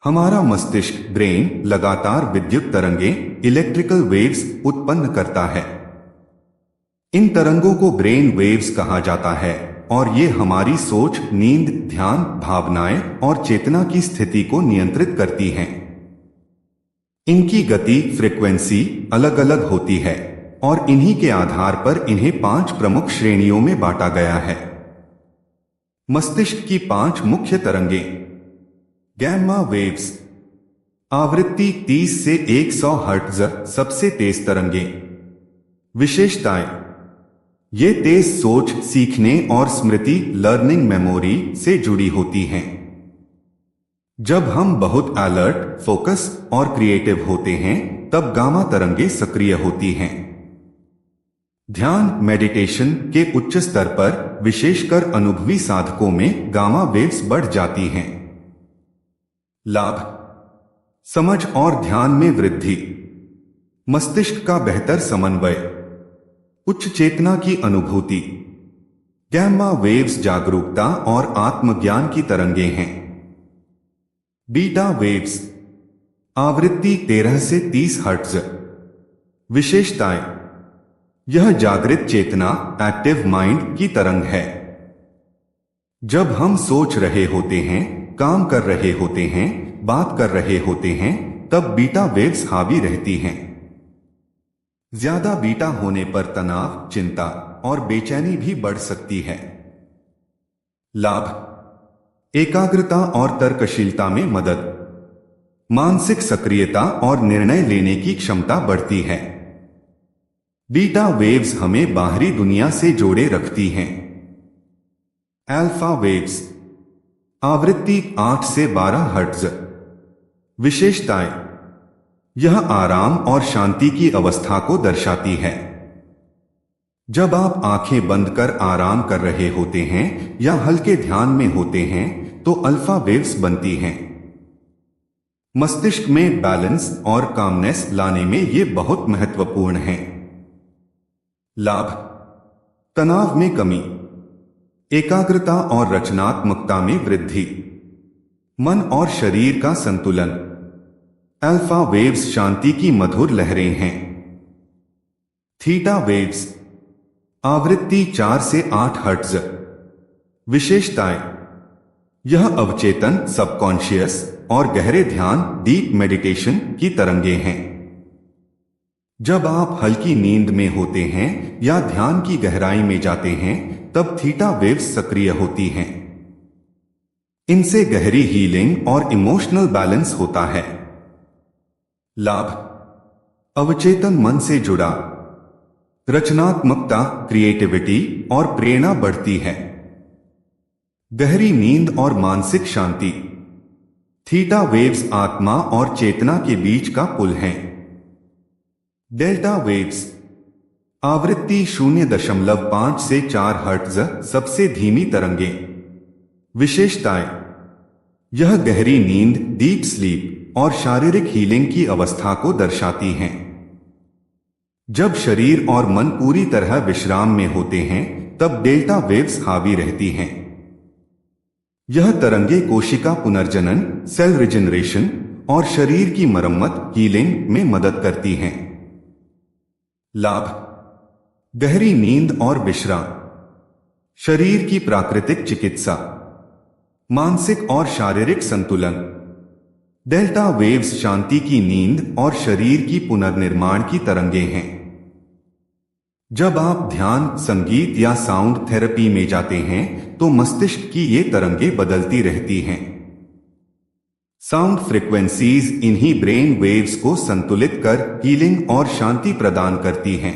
हमारा मस्तिष्क ब्रेन लगातार विद्युत तरंगें इलेक्ट्रिकल वेव्स उत्पन्न करता है। इन तरंगों को ब्रेन वेव्स कहा जाता है और ये हमारी सोच, नींद, ध्यान, भावनाएं और चेतना की स्थिति को नियंत्रित करती हैं। इनकी गति, फ्रीक्वेंसी अलग अलग होती है और इन्हीं के आधार पर इन्हें 5 प्रमुख श्रेणियों में बांटा गया है। मस्तिष्क की 5 मुख्य तरंगें। गैमा वेव्स, आवृत्ति 30 से 100 हर्ट्ज, सबसे तेज तरंगें। विशेषताएं, ये तेज सोच, सीखने और स्मृति, लर्निंग मेमोरी से जुड़ी होती हैं। जब हम बहुत अलर्ट, फोकस और क्रिएटिव होते हैं तब गामा तरंगें सक्रिय होती हैं। ध्यान, मेडिटेशन के उच्च स्तर पर विशेषकर अनुभवी साधकों में गामा वेव्स बढ़ जाती हैं। लाभ, समझ और ध्यान में वृद्धि, मस्तिष्क का बेहतर समन्वय, उच्च चेतना की अनुभूति। गैमा वेव्स जागरूकता और आत्मज्ञान की तरंगें हैं। बीटा वेव्स, आवृत्ति 13 से 30 हर्ट्ज। विशेषताएं, यह जागृत चेतना, एक्टिव माइंड की तरंग है। जब हम सोच रहे होते हैं, काम कर रहे होते हैं, बात कर रहे होते हैं, तब बीटा वेव्स हावी रहती हैं। ज्यादा बीटा होने पर तनाव, चिंता और बेचैनी भी बढ़ सकती है। लाभ, एकाग्रता और तर्कशीलता में मदद, मानसिक सक्रियता और निर्णय लेने की क्षमता बढ़ती है। बीटा वेव्स हमें बाहरी दुनिया से जोड़े रखती हैं। अल्फा वेव्स, आवृत्ति 8 से 12 हर्ट्ज। विशेषताएं, यह आराम और शांति की अवस्था को दर्शाती है। जब आप आंखें बंद कर आराम कर रहे होते हैं या हल्के ध्यान में होते हैं तो अल्फा वेव्स बनती हैं। मस्तिष्क में बैलेंस और कामनेस लाने में ये बहुत महत्वपूर्ण है। लाभ, तनाव में कमी, एकाग्रता और रचनात्मकता में वृद्धि, मन और शरीर का संतुलन। अल्फा वेव्स शांति की मधुर लहरें हैं। थीटा वेव्स, आवृत्ति 4 से 8 हर्ट्ज। विशेषताएं, यह अवचेतन, सबकॉन्शियस और गहरे ध्यान, डीप मेडिटेशन की तरंगें हैं। जब आप हल्की नींद में होते हैं या ध्यान की गहराई में जाते हैं तब थीटा वेव्स सक्रिय होती हैं। इनसे गहरी हीलिंग और इमोशनल बैलेंस होता है। लाभ, अवचेतन मन से जुड़ा, रचनात्मकता, क्रिएटिविटी और प्रेरणा बढ़ती है। गहरी नींद और मानसिक शांति, थीटा वेव्स आत्मा और चेतना के बीच का पुल हैं। डेल्टा वेव्स, आवृत्ति 0.5 से 4 हर्ट्ज, सबसे धीमी तरंगें। विशेषताएं, यह गहरी नींद, डीप स्लीप और शारीरिक हीलिंग की अवस्था को दर्शाती हैं। जब शरीर और मन पूरी तरह विश्राम में होते हैं तब डेल्टा वेव्स हावी रहती हैं। यह तरंगें कोशिका पुनर्जनन, सेल रिजनरेशन और शरीर की मरम्मत, हीलिंग में मदद करती हैं। लाभ, गहरी नींद और विश्राम, शरीर की प्राकृतिक चिकित्सा, मानसिक और शारीरिक संतुलन। डेल्टा वेव्स शांति की नींद और शरीर की पुनर्निर्माण की तरंगें हैं। जब आप ध्यान, संगीत या साउंड थेरेपी में जाते हैं तो मस्तिष्क की ये तरंगें बदलती रहती हैं। साउंड फ्रीक्वेंसीज इन्हीं ब्रेन वेव्स को संतुलित कर हीलिंग और शांति प्रदान करती हैं।